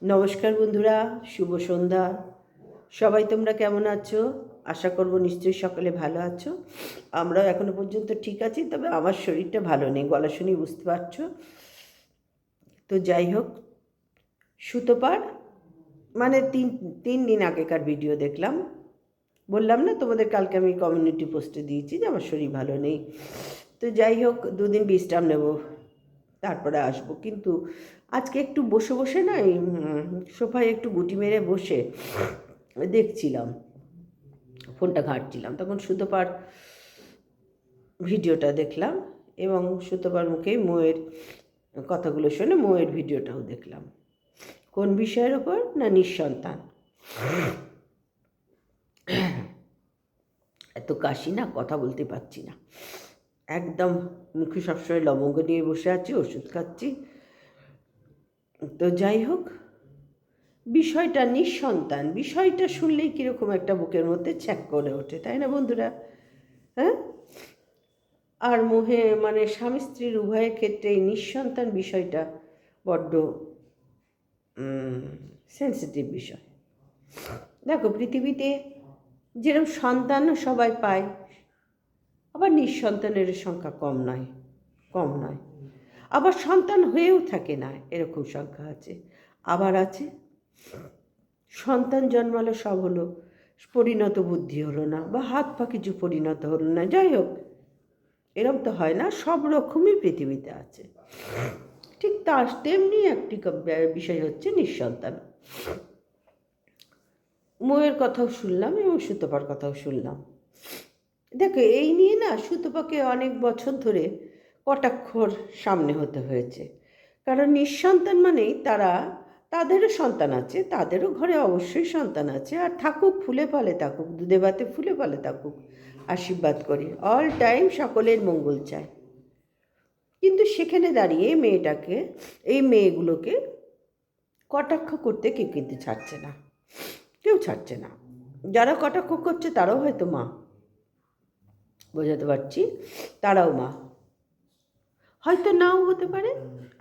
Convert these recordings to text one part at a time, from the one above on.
নমস্কার বন্ধুরা, শুভ সন্ধ্যা। সবাই তোমরা কেমন আছো? আশা করব নিশ্চয়ই সকলে ভালো আছো। আমরাও এখনো পর্যন্ত ঠিক আছি, তবে আমার শরীরটা ভালো নেই, গলা শুনেই বুঝতে পারছো। তো যাই হোক, সুতোপার মানে তিন তিন দিন আগেকার ভিডিও দেখলাম। বললাম না তোমাদের, কালকে আমি কমিউনিটি পোস্টে দিয়েছি যে আমার শরীর ভালো নেই। তো যাই হোক, দুদিন বিশ্রাম নেব, তারপরে আসবো। কিন্তু আজকে একটু বসে বসে না, এই সোফায় একটু গুটি মেরে বসে দেখছিলাম, ফোনটা ঘাঁটছিলাম, তখন সুতোপার ভিডিওটা দেখলাম এবং সুতোপার মুখে মৌয়ের কথাগুলো শুনে মৌয়ের ভিডিওটাও দেখলাম। কোন বিষয়ের ওপর? না, নিঃসন্তান। এত কাশি না, কথা বলতে পারছি না, একদম মুখে সবসময় লবঙ্গ নিয়ে বসে আছি, ওষুধ খাচ্ছি। তো যাই হোক, বিষয়টা নিঃসন্তান, বিষয়টা শুনলেই কীরকম একটা বুকের মধ্যে ছ্যাক করে ওঠে, তাই না বন্ধুরা? হ্যাঁ, আর মোহে মানে স্বামী স্ত্রীর উভয়ের ক্ষেত্রে এই নিঃসন্তান বিষয়টা বড্ড সেন্সিটিভ বিষয়। দেখো, পৃথিবীতে যেরকম সন্তানও সবাই পায়, আবার নিঃসন্তানের সংখ্যা কম নয়। আবার সন্তান হয়েও থাকে না, এরকম সংখ্যা আছে। আবার আছে সন্তান জন্মালো, সব হলো, পরিণত বুদ্ধি হলো না, বা হাত পা কিছু পরিণত হলো না। যাই হোক, এরকম তো হয় না, সব রকমই পৃথিবীতে আছে। ঠিক তার তেমনি একটি বিষয় হচ্ছে নিঃসন্তান। মৌয়ের কথাও শুনলাম এবং সুতপার কথাও শুনলাম। দেখো, এই নিয়ে না সুতপাকে অনেক বছর ধরে কটাক্ষর সামনে হতে হয়েছে। কারণ নিঃসন্তান মানেই তাদেরও সন্তান আছে, তাদেরও ঘরে অবশ্যই সন্তান আছে, আর থাকুক, ফুলে ফলে থাকুক, দুধে ভাতে ফুলে ফলে থাকুক, আশীর্বাদ করি, অল টাইম সকলের মঙ্গল চায়। কিন্তু সেখানে দাঁড়িয়ে এই মেয়েগুলোকে কটাক্ষ করতে কেউ কিন্তু ছাড়ছে না, কেউ ছাড়ছে না। যারা কটাক্ষ করছে তারাও হয়তো মা, বোঝাতে পারছি, তারাও মা, হয়তো নাও হতে পারে,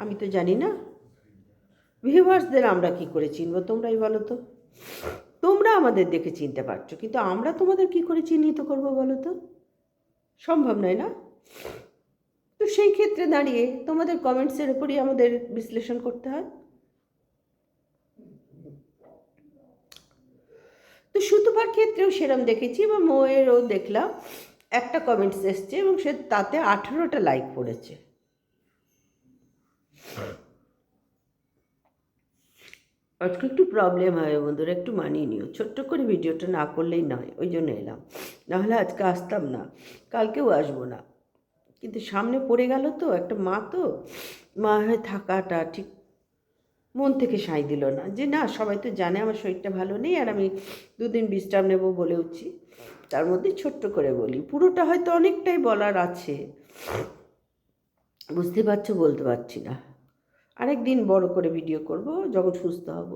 আমি তো জানি না। ভিউয়ার্সদের আমরা কি করে চিনব, তোমরাই বলো তো? তোমরা আমাদের দেখে চিনতে পারছো, কিন্তু আমরা তোমাদের কি করে চিহ্নিত করব বলো তো? সম্ভব নয় না? তো সেই ক্ষেত্রে দাঁড়িয়ে তোমাদের কমেন্টসের উপরই আমাদের বিশ্লেষণ করতে হয়। তো সুতপার ক্ষেত্রেও সেরম দেখেছি, বা মৌয়েরও দেখলাম, একটা কমেন্টস এসছে এবং সে তাতে 18টা লাইক পড়েছে। আজকে একটু প্রবলেম হয় বন্ধুরা, একটু মানিয়ে নিও, ছোট্ট করে ভিডিওটা না করলেই নয়, ওই জন্য এলাম, নাহলে আজকে আসতাম না, কালকেও আসবো না। কিন্তু সামনে পড়ে গেল তো, একটা মা, তো মা হয়ে থাকাটা ঠিক মন থেকে সায় দিল না, যে না, সবাই তো জানে আমার শরীরটা ভালো নেই, আর আমি দুদিন বিশ্রাম নেব বলেওছি। তার মধ্যে ছোট্ট করে বলি, পুরোটা হয়তো অনেকটাই বলার আছে, বুঝতে পারছো, বলতে পারছি না। আরেক দিন বড় করে ভিডিও করব যখন সুস্থ হব।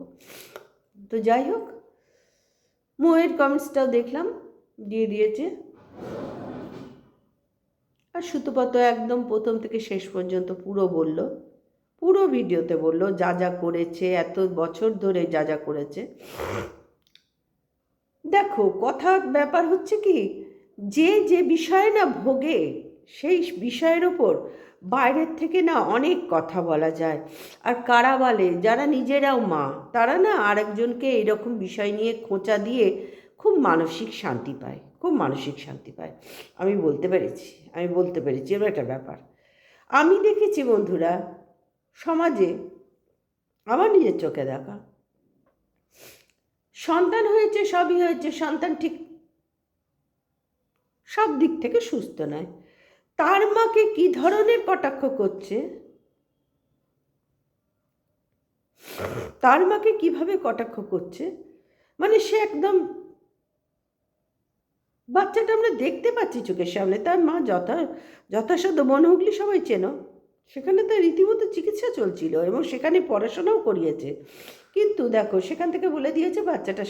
তো যাই হোক, মৌয়ের কমেন্টসটাও দেখলাম, দিয়ে দিয়েছে। আর সুতপা তো একদম প্রথম থেকে শেষ পর্যন্ত পুরো ভিডিওতে বলল যা যা করেছে, এত বছর ধরে যা যা করেছে। দেখো, কথার ব্যাপার হচ্ছে কি, যে বিষয়ে না ভোগে, সেই বিষয়ের ওপর বাইরের থেকে না অনেক কথা বলা যায়। আর কারা বলে, যারা নিজেরাও মা, তারা না আরেকজনকে এরকম বিষয় নিয়ে খোঁচা দিয়ে খুব মানসিক শান্তি পায়, খুব মানসিক শান্তি পায়। আমি বলতে পেরেছি এবার একটা ব্যাপার আমি দেখেছি বন্ধুরা, সমাজে, আমার নিজের চোখে দেখা, সন্তান হয়েছে, সবই হয়েছে, সন্তান ঠিক সব দিক থেকে সুস্থ নয়, তার মাকে কি ধরনের কটাক্ষ করছে, তার মাকে কিভাবে কটাক্ষ করছে, মানে সে একদম, বাচ্চাটা আমরা দেখতে পাচ্ছি চোখের সামনে, তার মা যথাসাধ্য, বনহুগলি সবাই চেনো, সেখানে তো রীতিমতো চিকিৎসা চলছিল এবং সেখানে পড়াশোনাও করিয়েছে। কিন্তু দেখো, সেখান থেকে বলে দিয়েছে বাচ্চাটা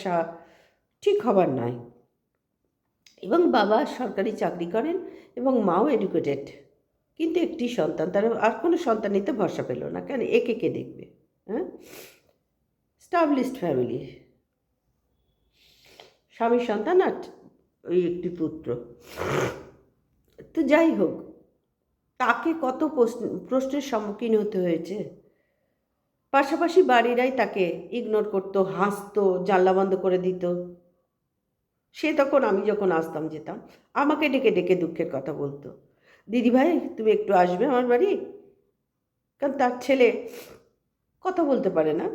ঠিক হবার নয়, এবং বাবা সরকারি চাকরি করেন এবং মাও এডুকেটেড, কিন্তু একটি সন্তান, তার আর কোনো সন্তান নিতে ভরসা পেল না, কেন, একে কে দেখবে? হ্যাঁ, স্টাবলিশড ফ্যামিলি, স্বামী সন্তান আর ওই একটি পুত্র। তো যাই হোক, তাকে কত প্রশ্নের সম্মুখীন হতে হয়েছে। পাশাপাশি বাড়িরাই তাকে ইগনোর করতো, হাসতো, জানলা বন্ধ করে দিত। সে তখন, আমি যখন আসতাম যেতাম, আমাকে ডেকে ডেকে দুঃখের কথা বলতো, দিদি ভাই তুমি একটু আসবে আমার বাড়ি। কারণ তার ছেলে কথা বলতে পারে না,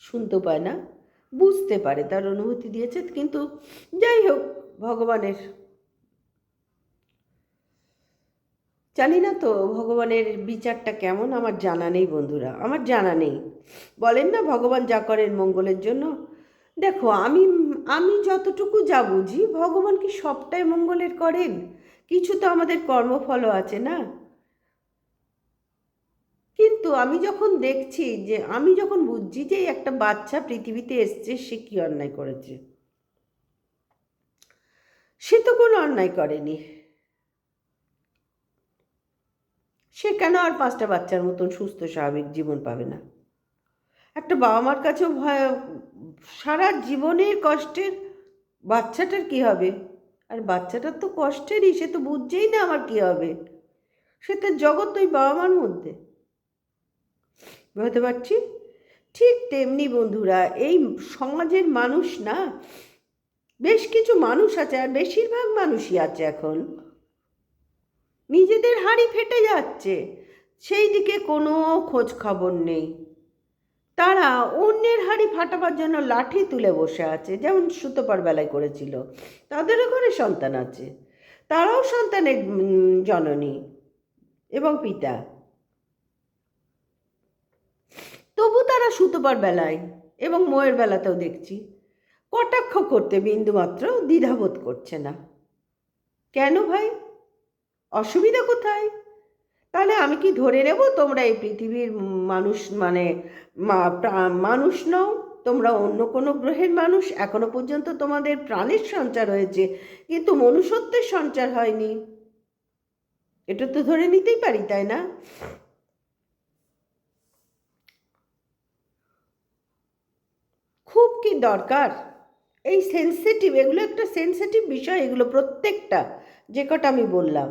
শুনতে পায় না, বুঝতে পারে, তার অনুভূতি দিয়েছে। কিন্তু যাই হোক, ভগবানের, জানি না তো ভগবানের বিচারটা কেমন, আমার জানা নেই বন্ধুরা, আমার জানা নেই। বলেন না ভগবান যা করেন মঙ্গলের জন্য। দেখো, আমি আমি যতটুকু যা বুঝি, ভগবান কি সবটাই মঙ্গলের করেন? কিছু তো আমাদের কর্মফলও আছে না। কিন্তু আমি যখন দেখছি, যে আমি যখন বুঝছি যে একটা বাচ্চা পৃথিবীতে এসছে, সে কি অন্যায় করেছে? সে তো কোনো অন্যায় করেনি। সে কেন আর 5টা বাচ্চার মতন সুস্থ স্বাভাবিক জীবন পাবে না? একটা বাবা মার কাছেও ভয়, সারা জীবনের কষ্টের, বাচ্চাটার কি হবে? আর বাচ্চাটার তো কষ্টেরই, সে তো বুঝছেই না আমার কি হবে। সে তো জগৎ ওই বাবা মার মধ্যে। বুঝতে পারছি। ঠিক তেমনি বন্ধুরা, এই সমাজের মানুষ না, বেশ কিছু মানুষ আছে, আর বেশিরভাগ মানুষই আছে এখন, নিজেদের হাঁড়ি ফেটে যাচ্ছে, সেই দিকে কোনো খোঁজ খবর নেই। তারা অন্যের হাঁড়ি ফাটাবার জন্য লাঠি তুলে বসে আছে, যেমন সুতোপার বেলায় করেছিল। তাদেরও ঘরে সন্তান আছে, তারাও সন্তানের জননী এবং পিতা। তবু তারা সুতোপার বেলায় এবং মোয়ের বেলাতেও দেখছি কটাক্ষ করতে বিন্দুমাত্র দ্বিধাবোধ করছে না। কেন ভাই? অসুবিধা কোথায়? তাহলে আমি কি ধরে নেব তোমরা এই পৃথিবীর মানুষ, মানে মানুষ নও, তোমরা অন্য কোনো গ্রহের মানুষ? এখনো পর্যন্ত তোমাদের প্রাণের সঞ্চার হয়েছে, কিন্তু মনুষ্যত্বের সঞ্চার হয়নি। এটা তো ধরে নিতেই পারি, তাই না? খুব কি দরকার এই সেন্সিটিভ, এগুলো একটা সেন্সিটিভ বিষয়, এগুলো প্রত্যেকটা, যে কটা আমি বললাম,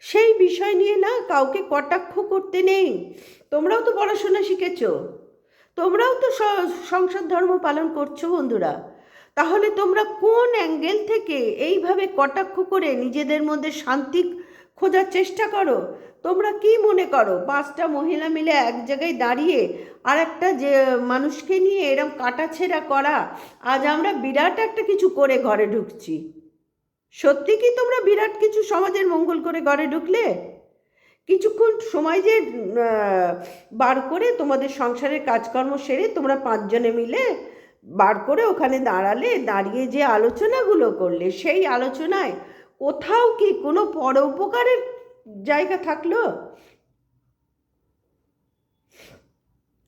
সেই বিষয় নিয়ে না কাউকে কটাক্ষ করতে নেই। তোমরাও তো পড়াশোনা শিখেছো, তোমরাও তো সংসার ধর্ম পালন করছো বন্ধুরা। তাহলে তোমরা কোন অ্যাঙ্গেল থেকে এইভাবে কটাক্ষ করে নিজেদের মধ্যে শান্তি খোঁজার চেষ্টা করো? তোমরা কি মনে করো 5টা মহিলা মিলে এক জায়গায় দাঁড়িয়ে আর একটা যে মানুষকে নিয়ে এরম কাটাছেঁড়া করা, আজ আমরা বিরাট একটা কিছু করে ঘরে ঢুকছি? সত্যি কি তোমরা বিরাট কিছু সমাজের মঙ্গল করে ঘরে ঢুকলে? কিছুক্ষণ সময় যে বার করে তোমাদের সংসারের কাজকর্ম সেরে তোমরা 5জনে মিলে বার করে ওখানে দাঁড়ালে, দাঁড়িয়ে যে আলোচনাগুলো করলে, সেই আলোচনায় কোথাও কি কোনো পরোপকারের জায়গা থাকলো?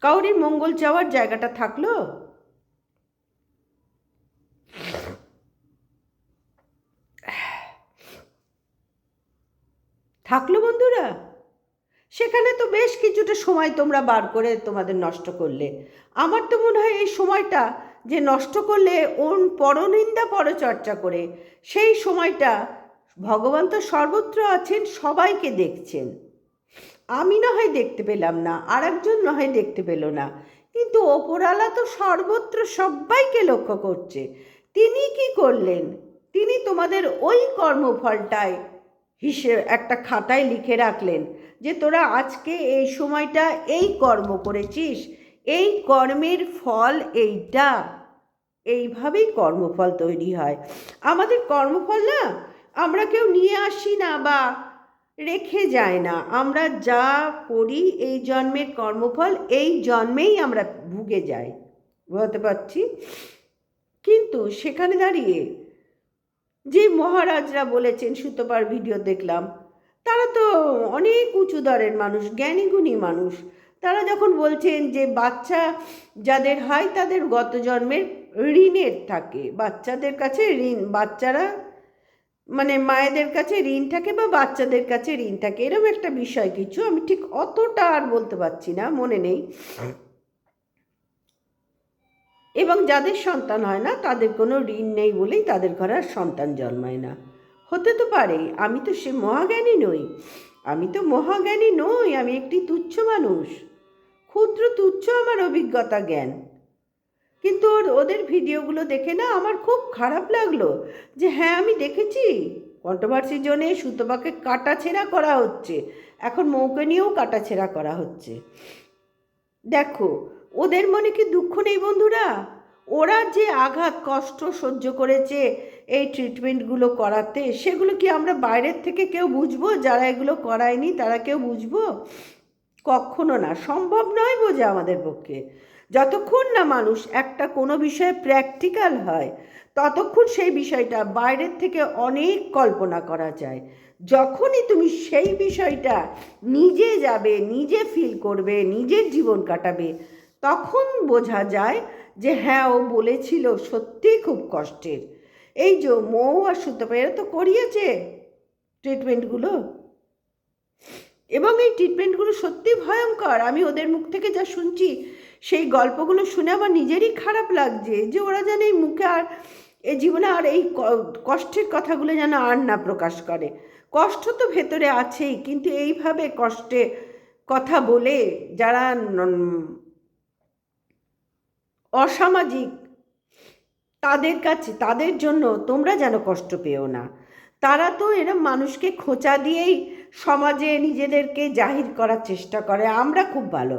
কাউরির মঙ্গল চাওয়ার জায়গাটা থাকলো? থাকলো বন্ধুরা? সেখানে তো বেশ কিছুটা সময় তোমরা বার করে তোমাদের নষ্ট করলে। আমার তো মনে হয় এই সময়টা যে নষ্ট করলে পরনিন্দা পরচর্চা করে, সেই সময়টা, ভগবান তো সর্বত্র আছেন, সবাইকে দেখছেন। আমি না হয় দেখতে পেলাম না, আর একজন না হয় দেখতে পেল না, কিন্তু ওপরওয়ালা তো সর্বত্র সবাইকে লক্ষ্য করছে। তিনি কি করলেন? তিনি তোমাদের ওই কর্মফলটায় হিসেবে একটা খাতায় লিখে রাখলেন যে তোরা আজকে এই সময়টা এই কর্ম করেছিস, এই কর্মের ফল এইটা। এইভাবেই কর্মফল তৈরি হয়। আমাদের কর্মফল না আমরা কেউ নিয়ে আসি না বা রেখে যায় না, আমরা যা করি এই জন্মের কর্মফল এই জন্মেই আমরা ভুগে যাই। বুঝতে পারছি। কিন্তু সেখানে দাঁড়িয়ে যে মহারাজরা বলেছেন, সুতোপার ভিডিও দেখলাম, তারা তো অনেক উঁচু দরের মানুষ, জ্ঞানীগুণী মানুষ। তারা যখন বলছেন যে বাচ্চা যাদের হয় তাদের গত জন্মের ঋণের থাকে, বাচ্চাদের কাছে ঋণ, বাচ্চারা মানে মায়েদের কাছে ঋণ থাকে বা বাচ্চাদের কাছে ঋণ থাকে, এরকম একটা বিষয় কিছু, আমি ঠিক অতটা আর বলতে পারছি না, মনে নেই। এবং যাদের সন্তান হয় না তাদের কোনো ঋণ নেই বলেই তাদের ঘরে আর সন্তান জন্মায় না। হতে তো পারে, আমি তো সে মহাজ্ঞানী নই, আমি একটি তুচ্ছ মানুষ, ক্ষুদ্র তুচ্ছ আমার অভিজ্ঞতা জ্ঞান। কিন্তু ওদের ভিডিওগুলো দেখে না আমার খুব খারাপ লাগলো যে হ্যাঁ আমি দেখেছি কন্ট্রোভার্সি জোনে সুতপাকে কাটাছেঁড়া করা হচ্ছে, এখন মৌকে নিয়েও কাটাছেঁড়া করা হচ্ছে। দেখো ওদের মনে কি দুঃখ নেই বন্ধুরা? ওরা যে আঘাত কষ্ট সহ্য করেছে এই ট্রিটমেন্টগুলো করাতে, সেগুলো কি আমরা বাইরের থেকে কেউ বুঝবো? যারা এগুলো করায়নি তারা কেউ বুঝবো? কখনো না, সম্ভব নয় বোঝা আমাদের পক্ষে। যতক্ষণ না মানুষ একটা কোনো বিষয়ে প্র্যাকটিক্যাল হয় ততক্ষণ সেই বিষয়টা বাইরের থেকে অনেক কল্পনা করা যায়। যখনই তুমি সেই বিষয়টা নিজে যাবে, নিজে ফিল করবে, নিজের জীবন কাটাবে, তখন বোঝা যায় যে হ্যাঁ ও বলেছিল সত্যিই খুব কষ্টের। এই যে মৌ আর সুতপা এরা তো করিয়েছে ট্রিটমেন্টগুলো, এবং এই ট্রিটমেন্টগুলো সত্যি ভয়ঙ্কর। আমি ওদের মুখ থেকে যা শুনছি সেই গল্পগুলো শুনে আমার নিজেরই খারাপ লাগছে যে ওরা যেন এই মুখে আর এই জীবনে আর এই কষ্টের কথাগুলো যেন আর না প্রকাশ করে। কষ্ট তো ভেতরে আছেই, কিন্তু এইভাবে কষ্টে কথা বলে যারা অসামাজিক তাদের কাছে, তাদের জন্য তোমরা যেন কষ্ট পেও না। তারা তো এরম মানুষকে খোঁচা দিয়েই সমাজে নিজেদেরকে জাহির করার চেষ্টা করে আমরা খুব ভালো,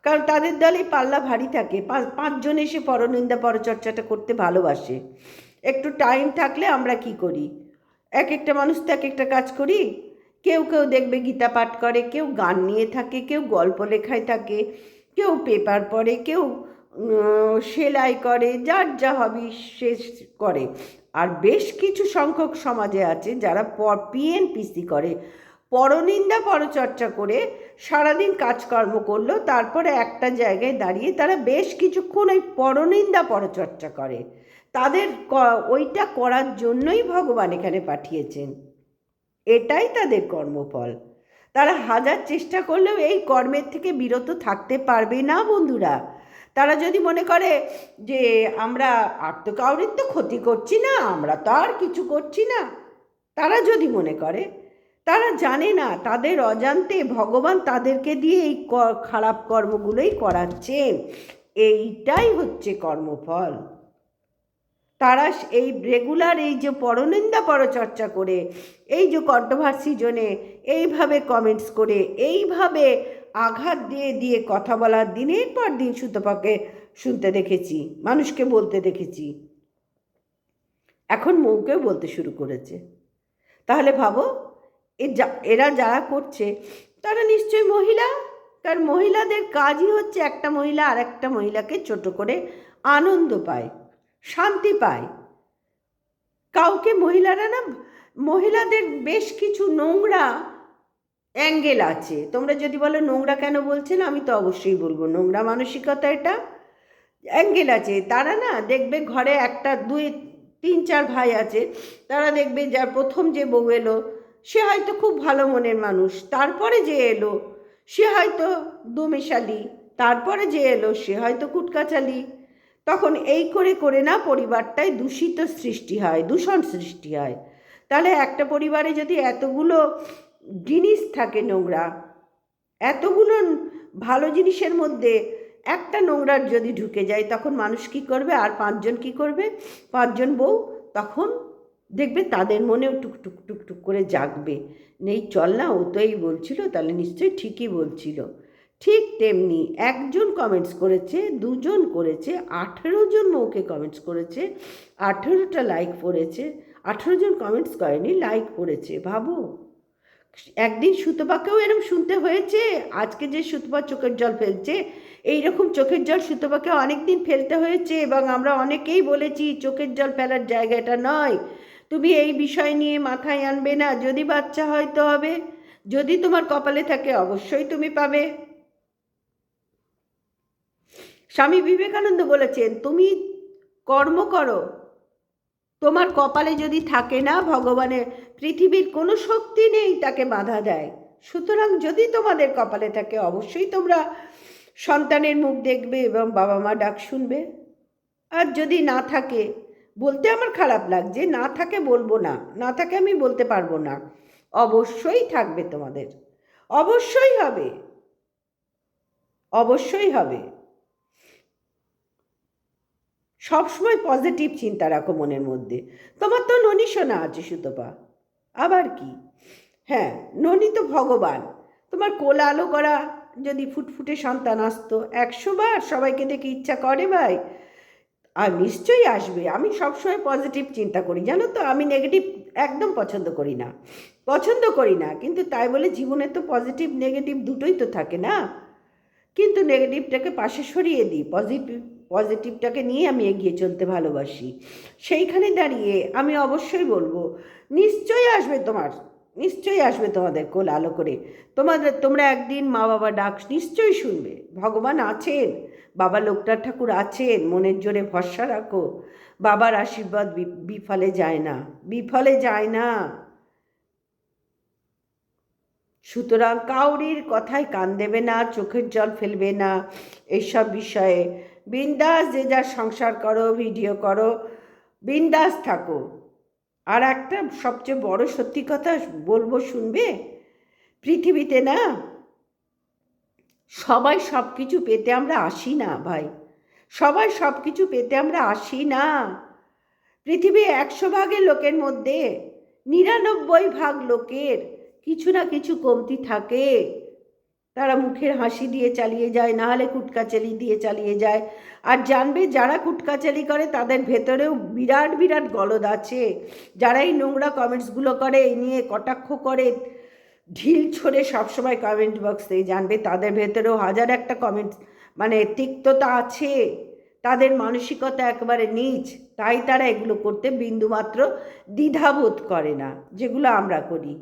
কারণ তাদের দলে পাল্লা ভারী থাকে। পাঁচজন এসে পরনিন্দা পরচর্চাটা করতে ভালোবাসে। একটু টাইম থাকলে আমরা কি করি, এক একটা মানুষ তো এক একটা কাজ করি। কেউ কেউ দেখবে গীতা পাঠ করে, কেউ গান নিয়ে থাকে, কেউ গল্প লেখায় থাকে, কেউ পেপার পড়ে, কেউ সেলাই করে, যার যা হবি সে করে। আর বেশ কিছু সংখ্যক সমাজে আছে যারা পিএনপিসি করে, পরনিন্দা পরচর্চা করে সারাদিন কাজকর্ম করলো, তারপরে একটা জায়গায় দাঁড়িয়ে তারা বেশ কিছুক্ষণ ওই পরনিন্দা পরচর্চা করে। তাদের ওইটা করার জন্যই ভগবান এখানে পাঠিয়েছেন, এটাই তাদের কর্মফল। তারা হাজার চেষ্টা করলেও এই কর্মের থেকে বিরত থাকতে পারবে না বন্ধুরা। তারা যদি মনে করে যে আমরা আর তো কাউরির তো ক্ষতি করছি না, আমরা তো আর কিছু করছি না, তারা যদি মনে করে, তারা জানে না তাদের অজান্তে ভগবান তাদেরকে দিয়ে এই খারাপ কর্মগুলোই করাচ্ছেন। এইটাই হচ্ছে কর্মফল। তারা এই রেগুলার এই যে পরনিন্দা পরচর্চা করে, এই যে কন্ট্রোভার্সি জোনে এইভাবে কমেন্টস করে, এইভাবে আঘাত দিয়ে দিয়ে কথা বলার দিনের পর দিন সুতপাকে শুনতে দেখেছি, মানুষকে বলতে দেখেছি, এখন মৌকেও বলতে শুরু করেছে। তাহলে ভাবো এরা যারা করছে তারা নিশ্চয়ই মহিলা, কারণ মহিলাদের কাজই হচ্ছে একটা মহিলা আর একটা মহিলাকে ছোট করে আনন্দ পায়, শান্তি পায়। কাউকে মহিলারা না, মহিলাদের বেশ কিছু নোংরা অ্যাঙ্গেল আছে। তোমরা যদি বলো নোংরা কেন বলছেন, আমি তো অবশ্যই বলবো নোংরা মানসিকতা, এটা অ্যাঙ্গেল আছে। তারা না দেখবে ঘরে একটা দুই তিন চার ভাই আছে, তারা দেখবে যার প্রথম যে বউ এলো সে হয়তো খুব ভালো মনের মানুষ, তারপরে যে এলো সে হয়তো দুমেশালি, তারপরে যে এলো সে হয়তো কুটকাচালি। তখন এই করে করে না পরিবারটায় দূষিত সৃষ্টি হয়, দূষণ সৃষ্টি হয়। তাহলে একটা পরিবারে যদি এতগুলো জিনিস থাকে নোংরা, এতগুলো ভালো জিনিসের মধ্যে একটা নোংরার যদি ঢুকে যায়, তখন মানুষ কি করবে? আর পাঁচজন কি করবে? পাঁচজন বউ তখন দেখবে তাদের মনেও টুকটুক টুকটুক করে জাগবে, নেই চল না, ও তো এই বলছিল, তাহলে নিশ্চয়ই ঠিকই বলছিল। ঠিক তেমনি একজন কমেন্টস করেছে, দুজন করেছে, 18জন মৌকে কমেন্টস করেছে, 18টা লাইক পড়েছে। 18জন কমেন্টস করেনি, লাইক পড়েছে। ভাবো, একদিন সুতপাকেও এরকম শুনতে হয়েছে। আজকে যে সুতপা চোখের জল ফেলছে, এইরকম চোখের জল সুতপাকে অনেক দিন ফেলতে হয়েছে, এবং আমরা অনেকেই বলেছি চোখের জল ফেলার জায়গা এটা নয়, তুমি এই বিষয় নিয়ে মাথায় আনবে না, যদি বাচ্চা হয় তো হবে, যদি তোমার কপালে থাকে অবশ্যই তুমি পাবে। স্বামী বিবেকানন্দ বলেছেন, তুমি কর্ম করো, তোমার কপালে যদি থাকে না, ভগবানের পৃথিবীর কোনো শক্তি নেই তাকে বাধা দেয়। সুতরাং যদি তোমাদের কপালে থাকে অবশ্যই তোমরা সন্তানের মুখ দেখবে এবং বাবা মা ডাক শুনবে। আর যদি না থাকে, বলতে আমার খারাপ লাগছে, না থাকে বলবো না, না থাকে আমি বলতে পারবো না, অবশ্যই থাকবে তোমাদের, অবশ্যই হবে, অবশ্যই হবে। সবসময় পজিটিভ চিন্তা রাখো মনের মধ্যে। তোমার তো ননী সোনা আছে সুতপা, আবার কি? হ্যাঁ, ননী তো ভগবান। তোমার কোল আলো করা যদি ফুটফুটে সন্তান আসতো, 100 বার সবাইকে দেখে ইচ্ছা করে ভাই, আর নিশ্চয়ই আসবে। আমি সবসময় পজিটিভ চিন্তা করি, জানো তো, আমি নেগেটিভ একদম পছন্দ করি না, পছন্দ করি না। কিন্তু তাই বলে জীবনে তো পজিটিভ নেগেটিভ দুটোই তো থাকে না, কিন্তু নেগেটিভটাকে পাশে সরিয়ে দিই, পজিটিভটাকে নিয়ে আমি এগিয়ে চলতে ভালোবাসি। সেইখানে দাঁড়িয়ে আমি অবশ্যই বলবো, নিশ্চয়ই আসবে তোমার, নিশ্চয়ই আসবে তোমাদের কোল আলো করে। তোমরা একদিন মা বাবা ডাক নিশ্চয়ই শুনবে। ভগবান আছেন, বাবা লোকটার ঠাকুর আছেন, মনের জোরে ভরসা রাখো। বাবার আশীর্বাদ বিফলে যায় না, বিফলে যায় না। সুতরাং কাউরির কথায় কান দেবে না, চোখের জল ফেলবে না এইসব বিষয়ে। বিন্দাস যে যার সংসার করো, ভিডিও করো, বিন্দাস থাকো। আর একটা সবচেয়ে বড় সত্যি কথা বলবো, শুনবে? পৃথিবীতে না সবাই সব কিছু পেতে আমরা আসি না ভাই, সবাই সব কিছু পেতে আমরা আসি না। পৃথিবী 100 ভাগের লোকের মধ্যে 99 ভাগ লোকের কিছু না কিছু কমতি থাকে। তারা মুখের হাসি দিয়ে চালিয়ে যায়, না হলে কুটকাচালি দিয়ে চালিয়ে যায়। আর জানবে, যারা কুটকাচালি করে তাদের ভেতরেও বিরাট বিরাট গলদ আছে। যারা এই নোংরা কমেন্টসগুলো করে, এই নিয়ে কটাক্ষ করে, ঢিল ছড়ে সবসময় কমেন্ট বক্সে, জানবে তাদের ভেতরেও হাজার একটা কমেন্টস মানে তিক্ততা আছে। তাদের মানসিকতা একেবারে নীচ, তাই তারা এগুলো করতে বিন্দুমাত্র দ্বিধাবোধ করে না, যেগুলো আমরা করি,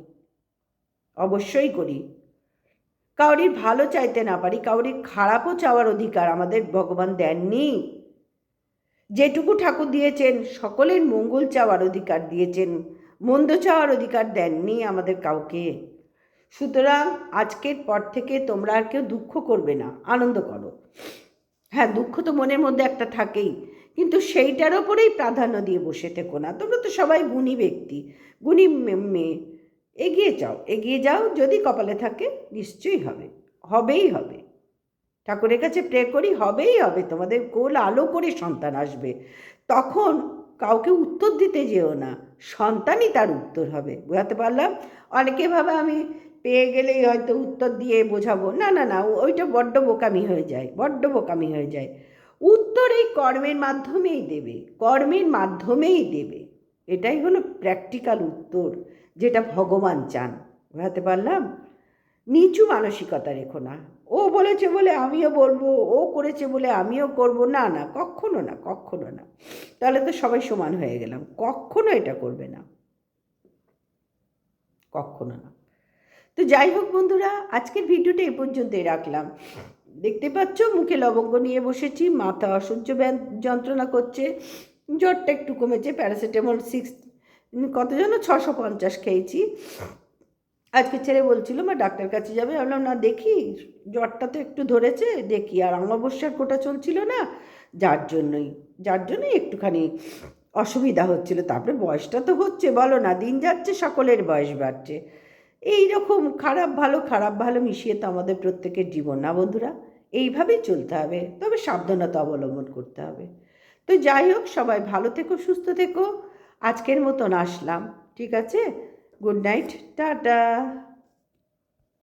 অবশ্যই করি। কাউরির ভালো চাইতে না পারি, কাউরির খারাপও চাওয়ার অধিকার আমাদের ভগবান দেননি। যেটুকু ঠাকুর দিয়েছেন সকলের মঙ্গল চাওয়ার অধিকার দিয়েছেন, মন্দ চাওয়ার অধিকার দেননি আমাদের কাউকে। সুতরাং আজকের পর থেকে তোমরা আর কেউ দুঃখ করবে না, আনন্দ করো। হ্যাঁ, দুঃখ তো মনের মধ্যে একটা থাকেই, কিন্তু সেইটার ওপরেই প্রাধান্য দিয়ে বসে থেকো না। তোমরা তো সবাই গুণী ব্যক্তি, গুণী মেয়ে, এগিয়ে যাও, এগিয়ে যাও। যদি কপালে থাকে নিশ্চয়ই হবে, হবেই হবে। ঠাকুরের কাছে প্রে করি, হবেই হবে। তোমাদের কোল আলো করে সন্তান আসবে, তখন কাউকে উত্তর দিতে যেও না, সন্তানই তার উত্তর হবে। বোঝাতে পারলাম? অনেকে ভাবে আমি পেয়ে গেলেই হয়তো উত্তর দিয়ে বোঝাবো, না না না, ওইটা বড্ড বোকামি হয়ে যায়, বড্ড বোকামি হয়ে যায়। উত্তর এই কর্মের মাধ্যমেই দেবে, কর্মের মাধ্যমেই দেবে। এটাই হলো প্র্যাকটিক্যাল উত্তর, যেটা ভগবান চান। বোঝাতে পারলাম? নিচু মানসিকতা রেখো না, ও বলেছে বলে আমিও বলবো, ও করেছে বলে আমিও করব, না না, কখনো না, কখনো না। তাহলে তো সবাই সমান হয়ে গেলাম, কখনো এটা করবে না, কখনো না। তো যাই হোক বন্ধুরা, আজকের ভিডিওটা এই পর্যন্তই রাখলাম। দেখতে পাচ্ছ মুখে লবঙ্গ নিয়ে বসেছি, মাথা অসহ্য যন্ত্রণা করছে, জ্বরটা একটু কমেছে, প্যারাসিটামল 6 কত যেন 650 খেয়েছি। আজকে ছেড়ে বলছিল মা ডাক্তার কাছে যাবে, বললাম না, দেখি জ্বরটা তো একটু ধরেছে, দেখি। আর অমাবস্যার কোটা চলছিল না, যার জন্যই একটুখানি অসুবিধা হচ্ছিল। তারপরে বয়সটা তো হচ্ছে, বলো না, দিন যাচ্ছে সকলের বয়স বাড়ছে। এই রকম খারাপ ভালো মিশিয়ে তো আমাদের প্রত্যেকের জীবন, না বন্ধুরা? এইভাবেই চলতে হবে, তবে সাবধানতা অবলম্বন করতে হবে। তো যাই হোক, সবাই ভালো থেকো, সুস্থ থেকো। আজকের মতন আসলাম, ঠিক আছে? Good night, tata.